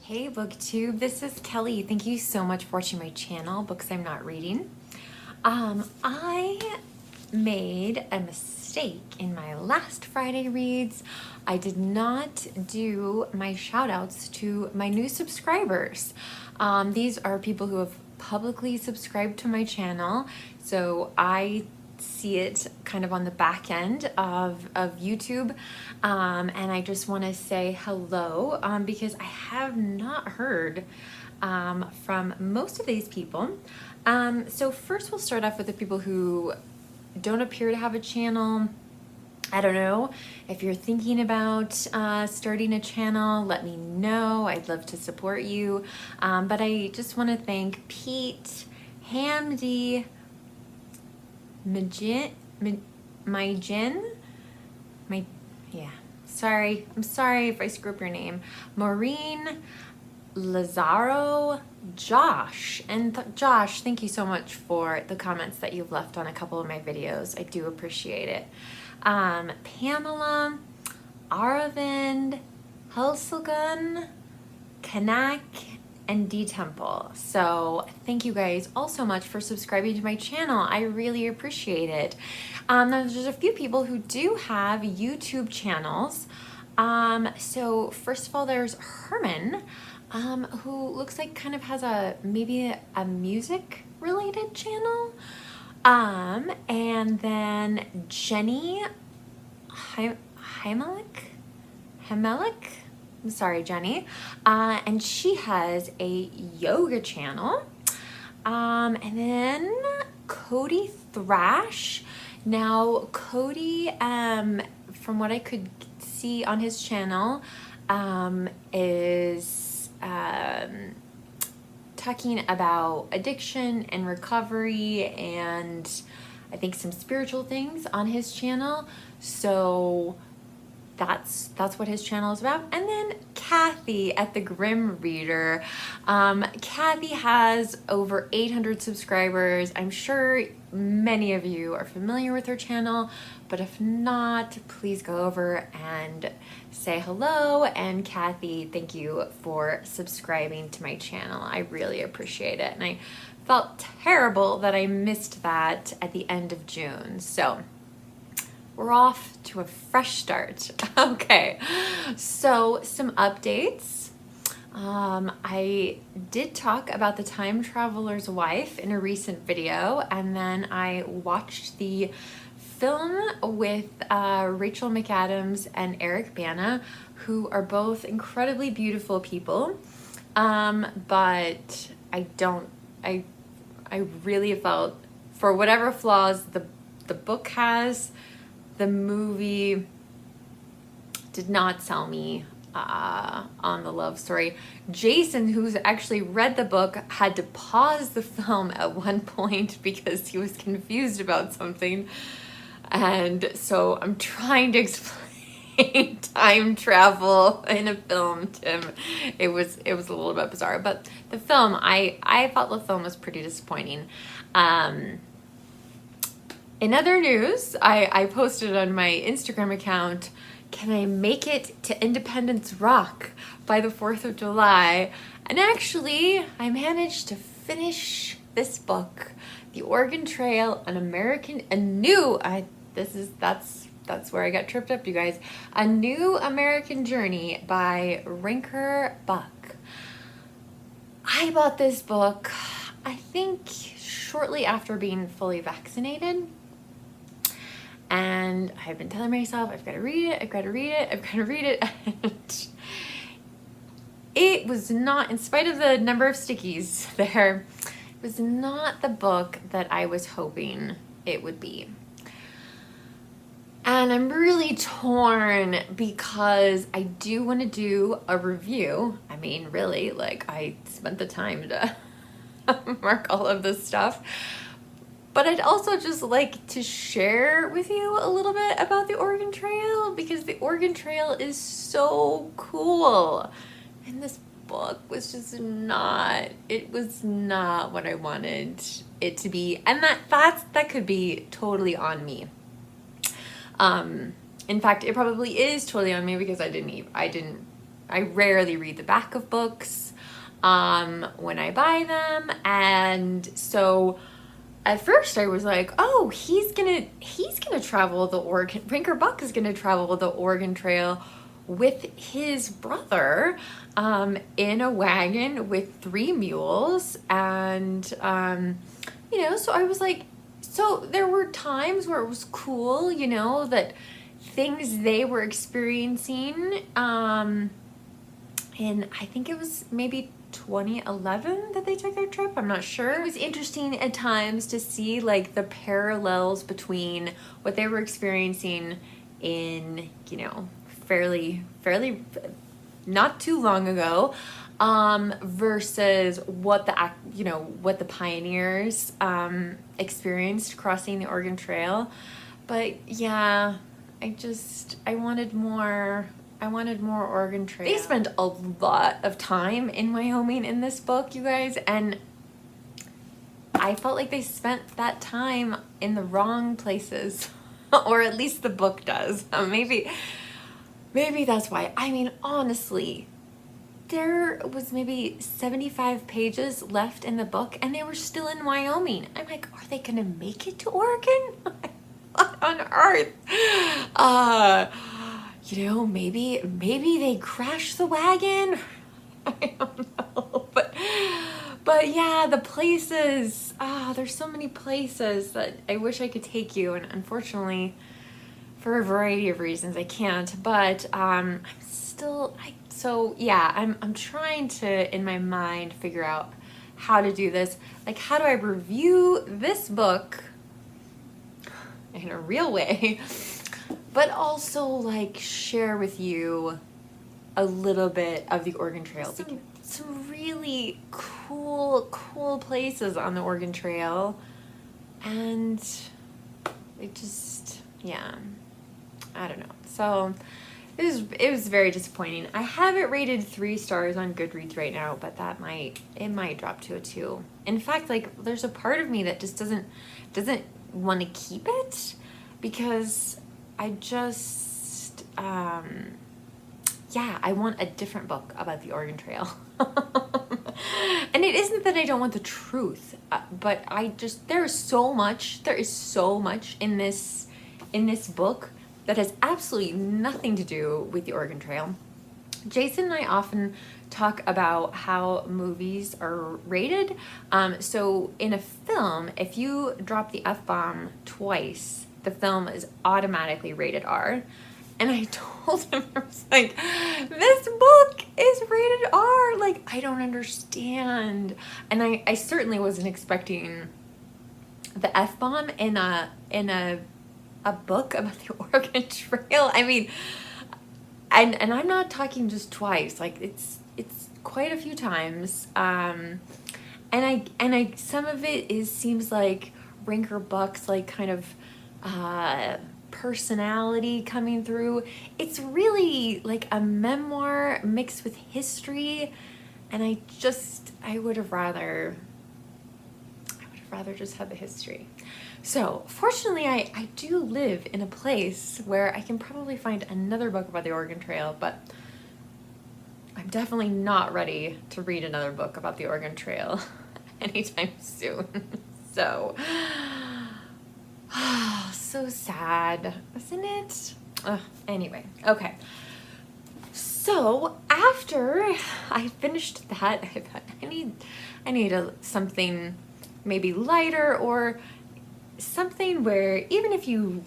Hey booktube, this is Kelly. Thank you so much for watching my channel, Books I'm Not Reading. I made a mistake in my last Friday reads. I did not do my shout outs to my new subscribers. These are people who have publicly subscribed to my channel, so I see it kind of on the back end of YouTube, and I just want to say hello because I have not heard from most of these people. So first we'll start off with the people who don't appear to have a channel. I don't know if you're thinking about starting a channel, let me know. I'd love to support you. But I just want to thank Pete, Hamdi, I'm sorry if I screw up your name. Maureen, Lazaro, Josh, and Josh, thank you so much for the comments that you've left on a couple of my videos. I do appreciate it. Pamela, Aravind, Helselgun, Kanak, and D Temple. So thank you guys all so much for subscribing to my channel. I really appreciate it. There's a few people who do have YouTube channels. So first of all, there's Herman, who looks like kind of has maybe a music related channel. And then Jenny Heimelick. I'm sorry, Jenny. And she has a yoga channel. And then Cody Thrash. Now, Cody, from what I could see on his channel, is talking about addiction and recovery and I think some spiritual things on his channel. So that's what his channel is about. And then Kathy at the Grim Reader. Kathy has over 800 subscribers. I'm sure many of you are familiar with her channel, but if not, please go over and say hello. And Kathy, thank you for subscribing to my channel. I really appreciate it. And I felt terrible that I missed that at the end of June. So we're off to a fresh start. Okay, so some updates. I did talk about The Time Traveler's Wife in a recent video, and then I watched the film with Rachel McAdams and Eric Bana, who are both incredibly beautiful people. But I really felt, for whatever flaws the book has, the movie did not sell me on the love story. Jason, who's actually read the book, had to pause the film at one point because he was confused about something. And so I'm trying to explain time travel in a film to him. It was a little bit bizarre, but the film, I thought the film was pretty disappointing. In other news, I posted on my Instagram account, can I make it to Independence Rock by the 4th of July? And actually, I managed to finish this book, The Oregon Trail, that's where I got tripped up, you guys. A New American Journey by Rinker Buck. I bought this book, I think, shortly after being fully vaccinated. And I've been telling myself, I've got to read it, I've got to read it, I've got to read it. And it was not, in spite of the number of stickies there, it was not the book that I was hoping it would be. And I'm really torn because I do want to do a review. I mean, really, like, I spent the time to mark all of this stuff. But I'd also just like to share with you a little bit about the Oregon Trail, because the Oregon Trail is so cool. And this book was just not, it was not what I wanted it to be. And that could be totally on me. In fact, it probably is totally on me because I didn't I rarely read the back of books when I buy them. And so at first I was like, oh, he's gonna travel the Oregon, Rinker Buck is gonna travel the Oregon Trail with his brother in a wagon with 3 mules. And you know, so I was like, so there were times where it was cool, you know, that things they were experiencing, and I think it was maybe 2011 that they took their trip. I'm not sure. It was interesting at times to see like the parallels between what they were experiencing in, you know, fairly not too long ago, versus what the pioneers experienced crossing the Oregon Trail. But yeah, I wanted more Oregon Trail. They spend a lot of time in Wyoming in this book, you guys, and I felt like they spent that time in the wrong places, or at least the book does. Maybe that's why. I mean, honestly, there was maybe 75 pages left in the book and they were still in Wyoming. I'm like, are they gonna make it to Oregon? What on earth? You know, maybe they crashed the wagon. I don't know, but yeah, the places. There's so many places that I wish I could take you, and unfortunately, for a variety of reasons, I can't. But I'm trying to, in my mind, figure out how to do this. Like, how do I review this book in a real way, but also like share with you a little bit of the Oregon Trail. Some really cool places on the Oregon Trail, and it just, yeah, I don't know. So it was very disappointing. I have it rated 3 stars on Goodreads right now, but it might drop to a 2. In fact, like, there's a part of me that just doesn't want to keep it, because I just I want a different book about the Oregon Trail. And it isn't that I don't want the truth, but there is so much in this book that has absolutely nothing to do with the Oregon Trail. Jason and I often talk about how movies are rated. So in a film, if you drop the F-bomb twice, the film is automatically rated R. And I told him, I was like, this book is rated R. Like, I don't understand. And I certainly wasn't expecting the F-bomb in a book about the Oregon Trail. I mean, and I'm not talking just twice. Like, it's quite a few times. And I some of it seems like Rinker Buck's like kind of personality coming through. It's really like a memoir mixed with history, and I would have rather just have the history. So fortunately, I do live in a place where I can probably find another book about the Oregon Trail, but I'm definitely not ready to read another book about the Oregon Trail anytime soon. So so sad, isn't it? Anyway, okay. So after I finished that, I thought I need something maybe lighter, or something where even if you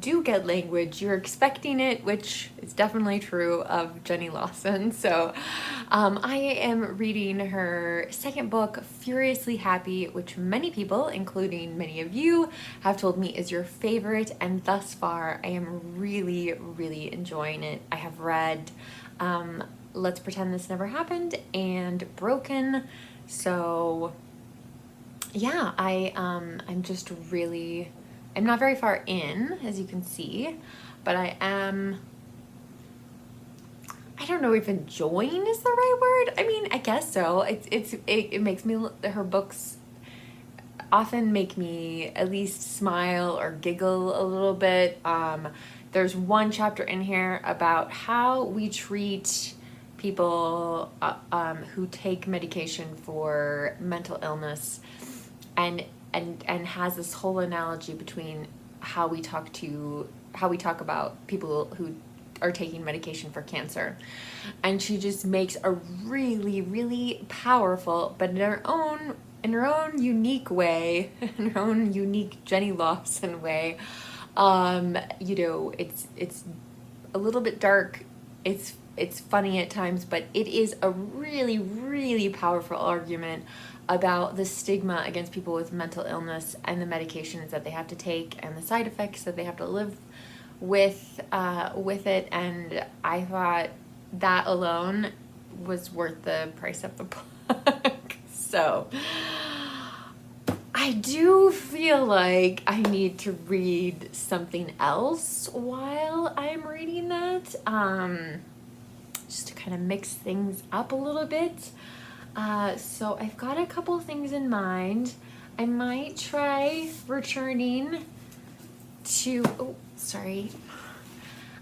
do get language, you're expecting it, which is definitely true of Jenny Lawson. So I am reading her second book, Furiously Happy, which many people, including many of you, have told me is your favorite, and thus far I am really, really enjoying it. I have read Let's Pretend This Never Happened and Broken. So yeah, I'm just really, I'm not very far in, as you can see, but I don't know if enjoying is the right word. I mean, I guess so. It makes me, her books often make me at least smile or giggle a little bit. There's one chapter in here about how we treat people who take medication for mental illness, and has this whole analogy between how we talk about people who are taking medication for cancer. And she just makes a really, really powerful, but in her own unique way, in her own unique Jenny Lawson way. You know, it's a little bit dark. It's funny at times, but it is a really, really powerful argument about the stigma against people with mental illness and the medications that they have to take and the side effects that they have to live with it. And I thought that alone was worth the price of the book. So I do feel like I need to read something else while I'm reading that, just to kind of mix things up a little bit. So I've got a couple things in mind. I might try returning to,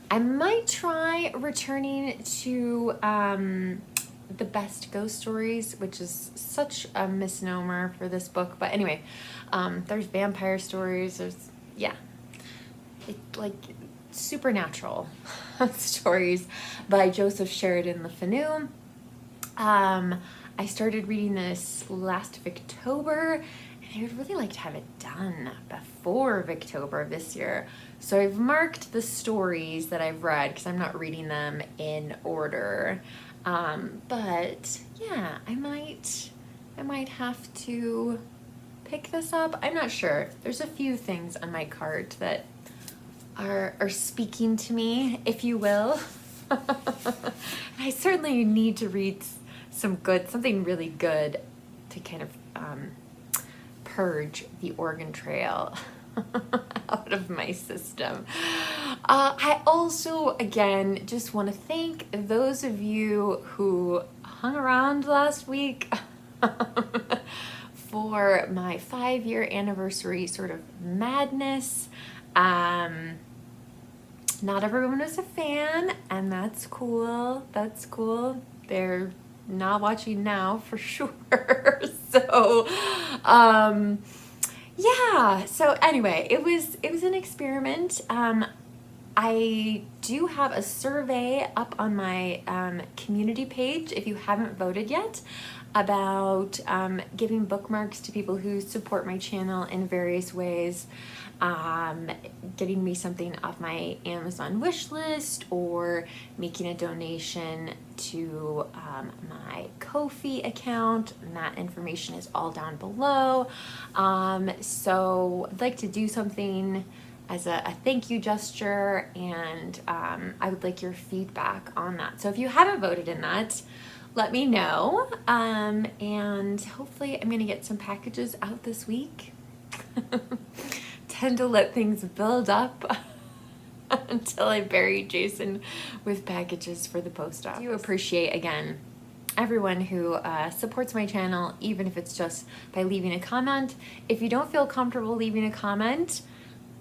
I might try returning to The Best Ghost Stories, which is such a misnomer for this book. But anyway, there's vampire stories, there's, like supernatural stories by Joseph Sheridan LeFanu. I started reading this last Victober, and I would really like to have it done before Victober of this year. So I've marked the stories that I've read because I'm not reading them in order. But yeah, I might have to pick this up. I'm not sure. There's a few things on my cart that are speaking to me, if you will. I certainly need to read something really good to kind of purge the Oregon Trail out of my system. I also, again, just want to thank those of you who hung around last week for my 5-year anniversary sort of madness. Not everyone was a fan, and that's cool. That's cool. They're not watching now for sure. So, yeah. So anyway, it was an experiment. I do have a survey up on my community page, if you haven't voted yet, about giving bookmarks to people who support my channel in various ways, getting me something off my Amazon wish list, or making a donation to my Ko-fi account, and that information is all down below. So I'd like to do something as a thank you gesture, and I would like your feedback on that. So if you haven't voted in that, let me know, and hopefully I'm gonna get some packages out this week. Tend to let things build up until I bury Jason with packages for the post office. I do appreciate, again, everyone who supports my channel, even if it's just by leaving a comment. If you don't feel comfortable leaving a comment,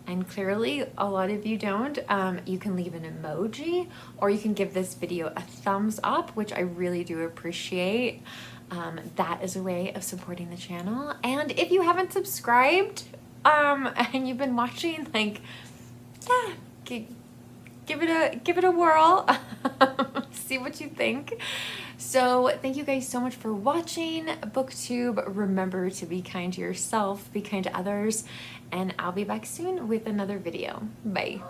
and clearly a lot of you don't, you can leave an emoji, or you can give this video a thumbs up, which I really do appreciate. That is a way of supporting the channel. And if you haven't subscribed, and you've been watching, like, yeah, give it a whirl. See what you think. So thank you guys so much for watching BookTube. Remember to be kind to yourself, be kind to others, and I'll be back soon with another video. Bye.